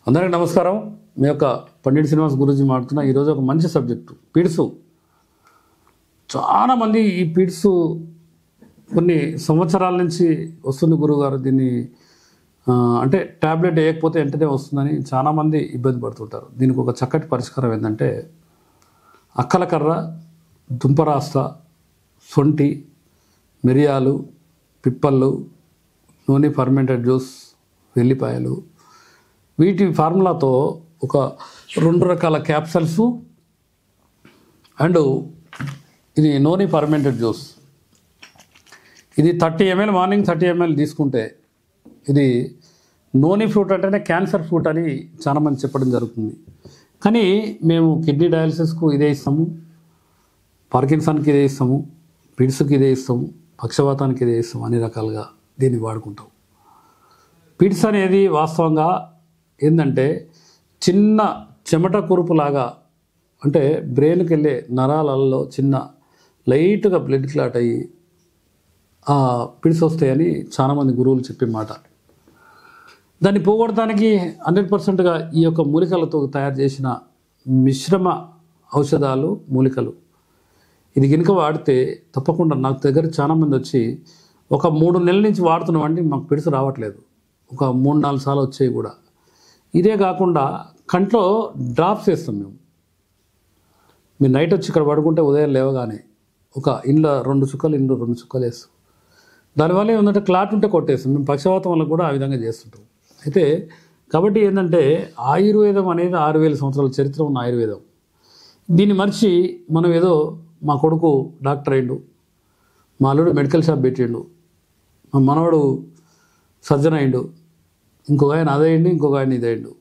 అందరికీ నమస్కారం. మీ యొక్క పండిట్ శ్రీనివాస్ గురూజీ మాట్లాడుతున్నా. ఈరోజు ఒక మంచి సబ్జెక్టు పిడ్సు. చాలామంది ఈ పిడ్సు కొన్ని సంవత్సరాల నుంచి వస్తుంది గురువుగారు, దీన్ని అంటే ట్యాబ్లెట్ వేయకపోతే వెంటనే వస్తుందని చాలామంది ఇబ్బంది పడుతుంటారు. దీనికి ఒక చక్కటి పరిష్కారం ఏంటంటే అక్కలకర్ర, దుంపరాస్త, సొంటి, మిరియాలు, పిప్పళ్ళు, నూనె, ఫర్మెంటెడ్ జ్యూస్, వెల్లిపాయలు, వీటి ఫార్ములాతో ఒక 2 రకాల క్యాప్సల్స్ అండ్ ఇది నూనె ఫర్మెంటెడ్ జ్యూస్. ఇది 30 ml మార్నింగ్, 30 ml తీసుకుంటే ఇది నూనె ఫ్రూట్ అంటేనే క్యాన్సర్ ఫ్రూట్ అని చాలామంది చెప్పడం జరుగుతుంది. కానీ మేము కిడ్నీ డయాలసిస్కు ఇదే ఇస్తాము, పార్కిన్సన్కి ఇదే ఇస్తాము, పిడ్స్కి ఇదే ఇస్తాము, పక్షవాతానికి ఇదే ఇస్తాము, అన్ని రకాలుగా దీన్ని వాడుకుంటాం. పిడ్స్ అనేది వాస్తవంగా ఏంటంటే చిన్న చెమట కురుపులాగా, అంటే బ్రెయిన్కి వెళ్ళే నరాలలో చిన్న లైట్గా బ్లడ్ క్లాట్ అయ్యి పిడ్స్ వస్తాయని చాలామంది గురువులు చెప్పే మాట. దాన్ని పోగొట్టడానికి 100%గా ఈ యొక్క మూలికలతో తయారు చేసిన మిశ్రమ ఔషధాలు, మూలికలు ఇది కనుక వాడితే తప్పకుండా నాకు దగ్గర చాలామంది వచ్చి ఒక 3 నెలల నుంచి వాడుతున్నామండి, మాకు పిడ్స్ రావట్లేదు, ఒక 3-4 సార్లు వచ్చాయి కూడా. ఇదే కాకుండా కంట్లో డ్రాప్స్ వేస్తాం మేము. మీరు నైట్ వచ్చి ఇక్కడ పడుకుంటే ఉదయం లేవగానే ఒక ఇంట్లో 2 చుక్కలు, ఇంట్లో 2 చుక్కలు వేస్తాం. దానివల్ల ఏమంటే క్లాట్ ఉంటే కొట్టేస్తాం. మేము పక్షవాతం వల్ల కూడా ఆ విధంగా చేస్తుంటాం. అయితే కాబట్టి ఏంటంటే ఆయుర్వేదం అనేది 6000 సంవత్సరాల చరిత్ర ఉన్న ఆయుర్వేదం. దీన్ని మర్చి మనం ఏదో మా కొడుకు డాక్టర్ అయ్యిండు, మా అల్లుడు మెడికల్ షాప్ పెట్టిండు, మా మనవడు సర్జన్ అయ్యిండు, ఇంకొక ఆయన అదయ్యండి, ఇంకొక ఆయన ఇదయ్యండు.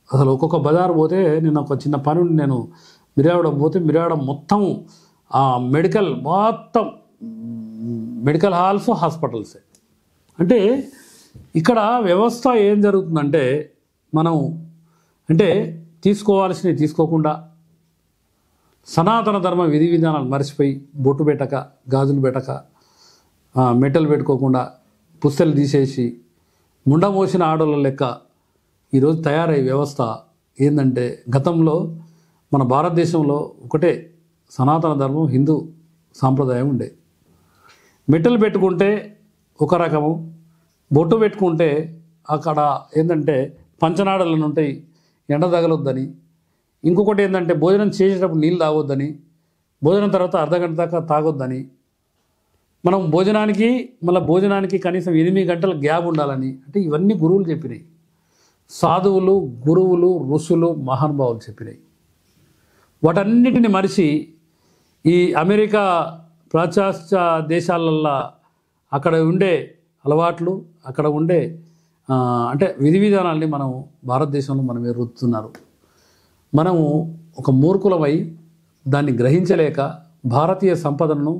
అసలు ఒక్కొక్క బజారు పోతే నేను ఒక చిన్న పని ఉండి నేను మిర్యాడ పోతే మిర్యాడ మొత్తం మెడికల్ మొత్తం మెడికల్ హాల్స్, హాస్పిటల్సే. అంటే ఇక్కడ వ్యవస్థ ఏం జరుగుతుందంటే మనం అంటే తీసుకోవాల్సినవి తీసుకోకుండా సనాతన ధర్మ విధి విధానాలు మర్చిపోయి బొట్టు పెట్టక, గాజులు పెట్టక, మెటల్ పెట్టుకోకుండా పుస్తలు తీసేసి ముండ మోసిన ఆడోళ్ళ లెక్క ఈరోజు తయారయ్యే వ్యవస్థ ఏంటంటే, గతంలో మన భారతదేశంలో ఒకటే సనాతన ధర్మం, హిందూ సాంప్రదాయం ఉండే. మెటల్ పెట్టుకుంటే ఒక రకము, బొట్టు పెట్టుకుంటే అక్కడ ఏంటంటే పంచనాడలను ఉంటాయి, ఎండ తగలొద్దని. ఇంకొకటి ఏంటంటే భోజనం చేసేటప్పుడు నీళ్ళు తాగొద్దని, భోజనం తర్వాత అర్ధగంట దాకా తాగొద్దని, మనం భోజనానికి కనీసం 8 గంటల గ్యాప్ ఉండాలని. అంటే ఇవన్నీ గురువులు చెప్పినాయి, సాధువులు, గురువులు, ఋషులు, మహానుభావులు చెప్పినాయి. వాటన్నిటిని మరిచి ఈ అమెరికా, పాశ్చాత్య దేశాలల్లో అక్కడ ఉండే అలవాట్లు, అక్కడ ఉండే అంటే విధి విధానాల్ని మనం భారతదేశంలో మనమే రుద్దుతున్నారు. మనము ఒక మూర్ఖులమై దాన్ని గ్రహించలేక భారతీయ సంపదను,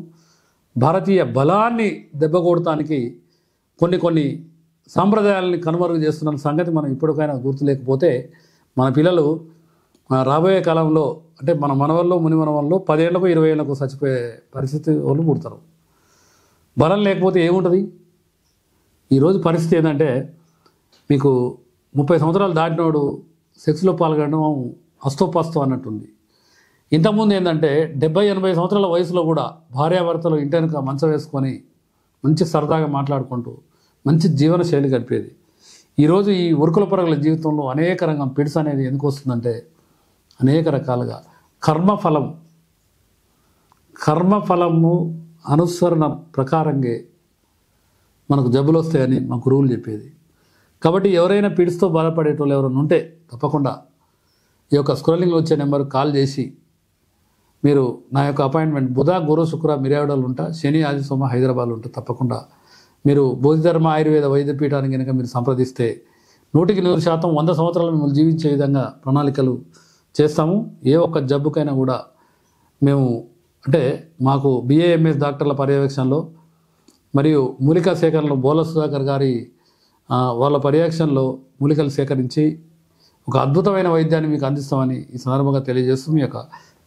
భారతీయ బలాన్ని దెబ్బకొడటానికి కొన్ని సాంప్రదాయాలని కనుమరుగు చేస్తున్న సంగతి మనం ఇప్పటికైనా గుర్తులేకపోతే మన పిల్లలు రాబోయే కాలంలో అంటే మన మనవల్లో, ముని మనవల్లో 10 ఏళ్లకు 20 ఏళ్లకు చచ్చిపోయే పరిస్థితి వాళ్ళు పుడతారు. బలం లేకపోతే ఏముంటుంది? ఈరోజు పరిస్థితి ఏంటంటే మీకు 30 సంవత్సరాలు దాటినోడు సెక్స్లో పాల్గొనడం అస్తోపస్తో అన్నట్టుంది. ఇంతకుముందు ఏంటంటే 70-80 సంవత్సరాల వయసులో కూడా భార్యాభర్తలు ఇంటి వెనుక మంచం వేసుకొని మంచి సరదాగా మాట్లాడుకుంటూ మంచి జీవన శైలి గడిపేది. ఈరోజు ఈ ఉరుకుల పరుగుల జీవితంలో అనేక రంగం పిడ్స్ అనేది ఎందుకు వస్తుందంటే అనేక రకాలుగా కర్మఫలము అనుసరణ ప్రకారంగా మనకు జబ్బులు వస్తాయని మా గురువులు చెప్పేది. కాబట్టి ఎవరైనా పిడ్స్తో బాధపడేటోళ్ళు ఎవరైనా ఉంటే తప్పకుండా ఈ యొక్క స్క్రోలింగ్లో వచ్చే నెంబర్కి కాల్ చేసి మీరు నా యొక్క అపాయింట్మెంట్ బుధ, గురు, శుక్ర మిర్యాడలో ఉంటా, శని, ఆది, సోమ హైదరాబాద్లో ఉంటా. తప్పకుండా మీరు బోధిధర్మ ఆయుర్వేద వైద్యపీఠానికి కనుక మీరు సంప్రదిస్తే 100% 100 సంవత్సరాలు మిమ్మల్ని జీవించే విధంగా ప్రణాళికలు చేస్తాము. ఏ ఒక్క జబ్బుకైనా కూడా మేము అంటే మాకు BAMS డాక్టర్ల పర్యవేక్షణలో మరియు మూలికా సేకరణలో బోల సుధాకర్ గారి వాళ్ళ పర్యవేక్షణలో మూలికలు సేకరించి ఒక అద్భుతమైన వైద్యాన్ని మీకు అందిస్తామని ఈ సందర్భంగా తెలియజేస్తూ మీ యొక్క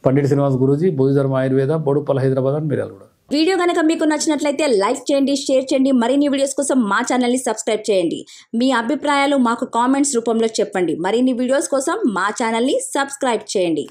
పండిట్ శ్రీనివాస్ గురూజీ, బోధిధర్మ ఆయుర్వేద, బోడుపల్, హైదరాబాద్ అండ్ మిర్యాలగూడ. వీడియో కనుక మీకు నచ్చినట్లయితే లైక్ చేయండి, షేర్ చేయండి. మరిన్ని వీడియోస్ కోసం మా ఛానల్ని సబ్స్క్రైబ్ చేయండి. మీ అభిప్రాయాలు మాకు కామెంట్స్ రూపంలో చెప్పండి. మరిన్ని వీడియోస్ కోసం మా ఛానల్ని సబ్స్క్రైబ్ చేయండి.